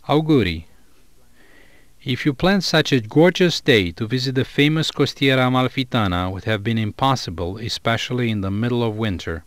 Auguri. If you planned such a gorgeous day, to visit the famous Costiera Amalfitana would have been impossible, especially in the middle of winter.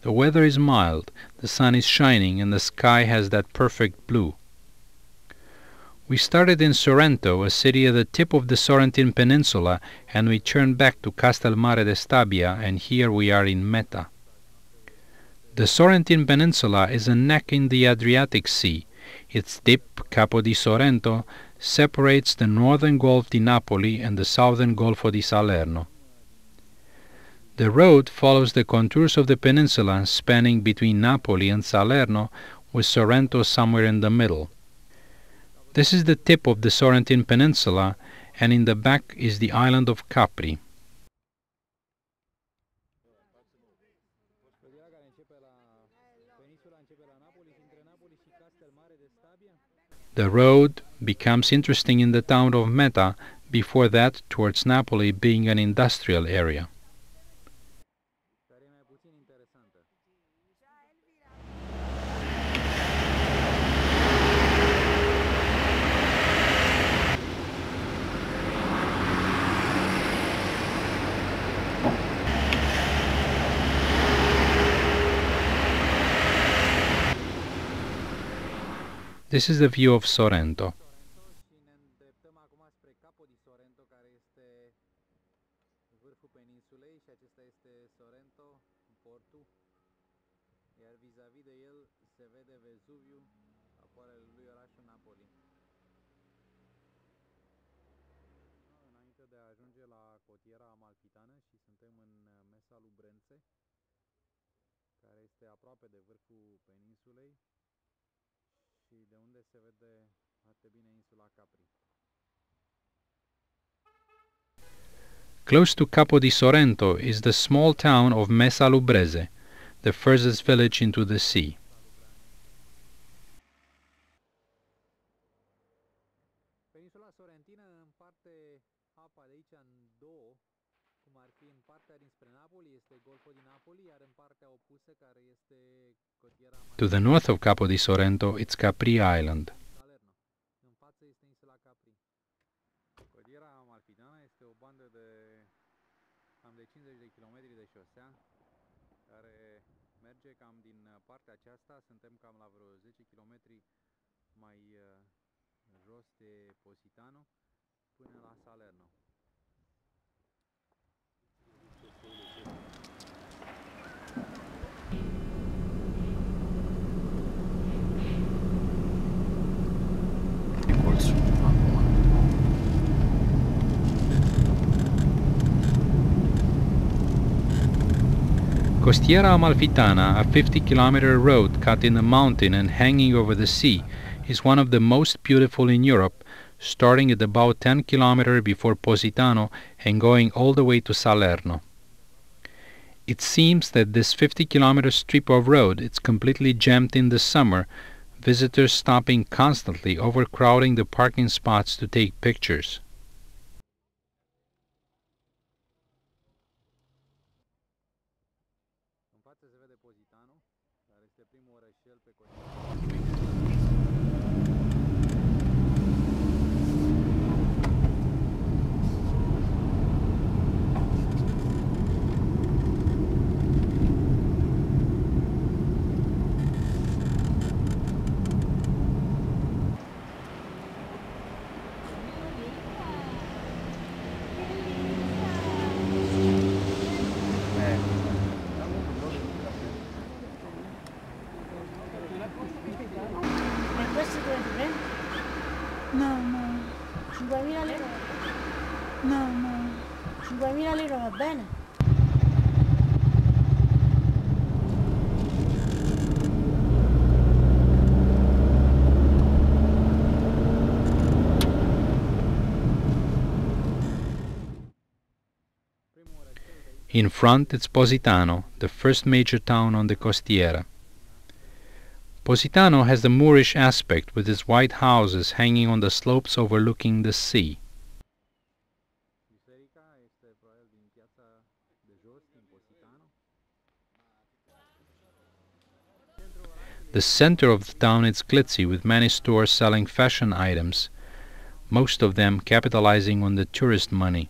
The weather is mild, the sun is shining, and the sky has that perfect blue. We started in Sorrento, a city at the tip of the Sorrentine Peninsula, and we turned back to Castelmare de Stabia, and here we are in Meta. The Sorrentine Peninsula is a neck in the Adriatic Sea. Its tip, Capo di Sorrento, separates the northern Gulf di Napoli and the southern Golfo di Salerno. The road follows the contours of the peninsula, spanning between Napoli and Salerno, with Sorrento somewhere in the middle. This is the tip of the Sorrentine Peninsula, and in the back is the island of Capri. The road becomes interesting in the town of Meta, before that towards Napoli being an industrial area. This is the view of Sorrento. Close to Capo di Sorrento is the small town of Mesa Lubrese, the furthest village into the sea. To the north of Capo di Sorrento, it's Capri Island. Costiera Amalfitana, a 50-kilometer road cut in the mountain and hanging over the sea, is one of the most beautiful in Europe, starting at about 10 kilometers before Positano and going all the way to Salerno. It seems that this 50-kilometer strip of road is completely jammed in the summer, visitors stopping constantly, overcrowding the parking spots to take pictures. No, no. 5.000 lire? No, no. 5.000 lire va bene. In front it's Positano, the first major town on the Costiera. Positano has the Moorish aspect with its white houses hanging on the slopes overlooking the sea. The center of the town is glitzy with many stores selling fashion items, most of them capitalizing on the tourist money.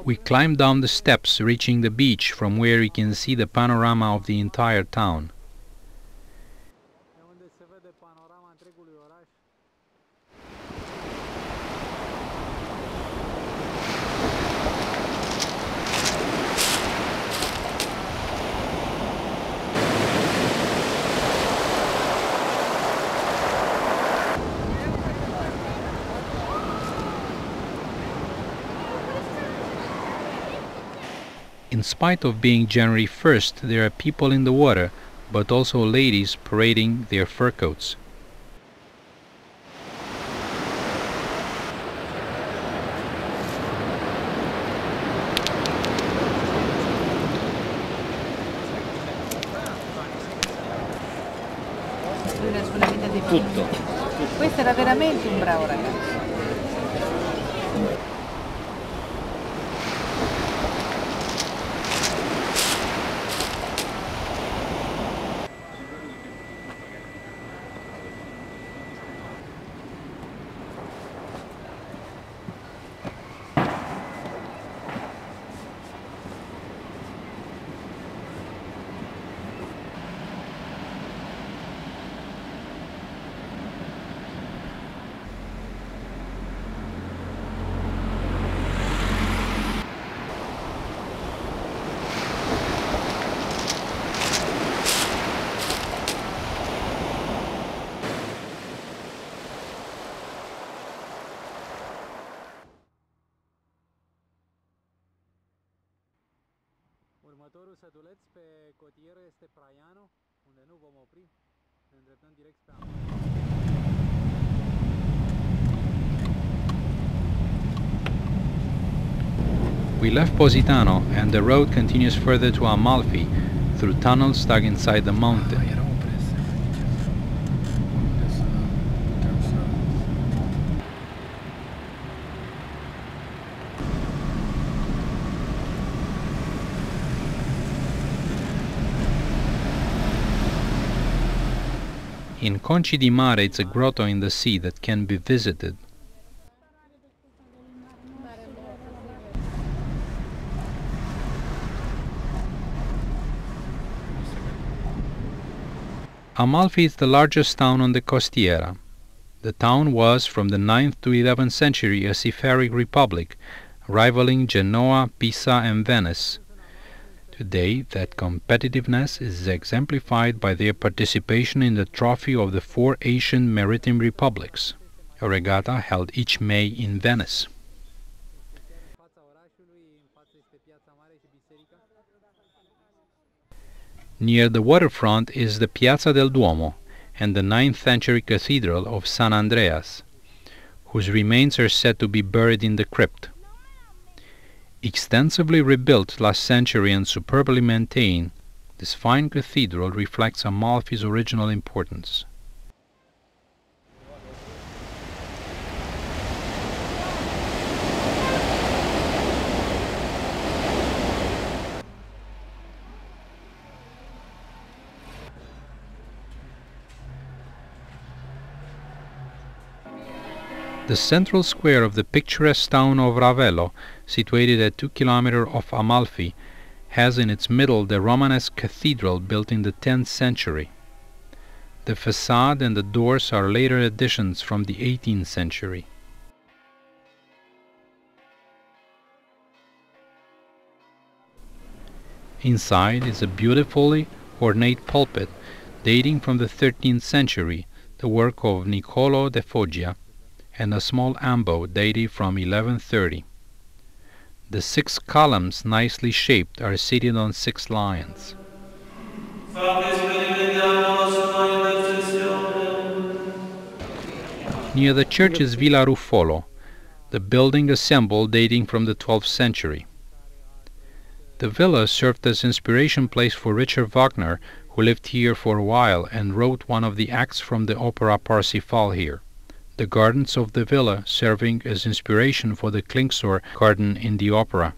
We climb down the steps, reaching the beach from where you can see the panorama of the entire town. In spite of being January 1st, there are people in the water, but also ladies parading their fur coats. Tutto. Questo era veramente un bravo ragazzo. Următorul sătuleț pe cotieră este Praiano, unde nu vom opri, ne îndreptăm direct spre Amalfi. We left Positano and the road continues further to Amalfi through tunnels dug inside the mountain. In Conci di Mare, it's a grotto in the sea that can be visited. Amalfi is the largest town on the Costiera. The town was, from the 9th to 11th century, a seafaring republic, rivaling Genoa, Pisa, and Venice. Today, that competitiveness is exemplified by their participation in the Trophy of the Four Asian Maritime Republics, a regatta held each May in Venice. Near the waterfront is the Piazza del Duomo and the 9th century Cathedral of San Andreas, whose remains are said to be buried in the crypt. Extensively rebuilt last century and superbly maintained, this fine cathedral reflects Amalfi's original importance. The central square of the picturesque town of Ravello, situated at 2 kilometers off Amalfi, has in its middle the Romanesque cathedral built in the 10th century. The facade and the doors are later additions from the 18th century. Inside is a beautifully ornate pulpit dating from the 13th century, the work of Niccolò de Foggia, and a small ambo dated from 1130. The 6 columns, nicely shaped, are seated on 6 lions. Near the church is Villa Ruffolo, the building a symbol dating from the 12th century. The villa served as inspiration place for Richard Wagner, who lived here for a while and wrote one of the acts from the opera Parsifal here. The gardens of the villa serving as inspiration for the Klingsor garden in the opera.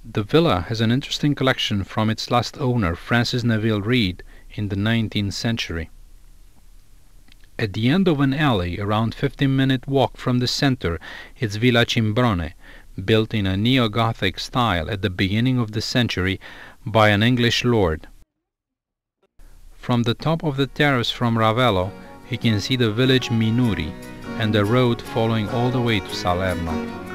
The villa has an interesting collection from its last owner, Francis Neville Reed, in the 19th century. At the end of an alley, around 15-minute walk from the center, is Villa Cimbrone, built in a neo-Gothic style at the beginning of the century by an English lord. From the top of the terrace from Ravello, you can see the village Minuri and the road following all the way to Salerno.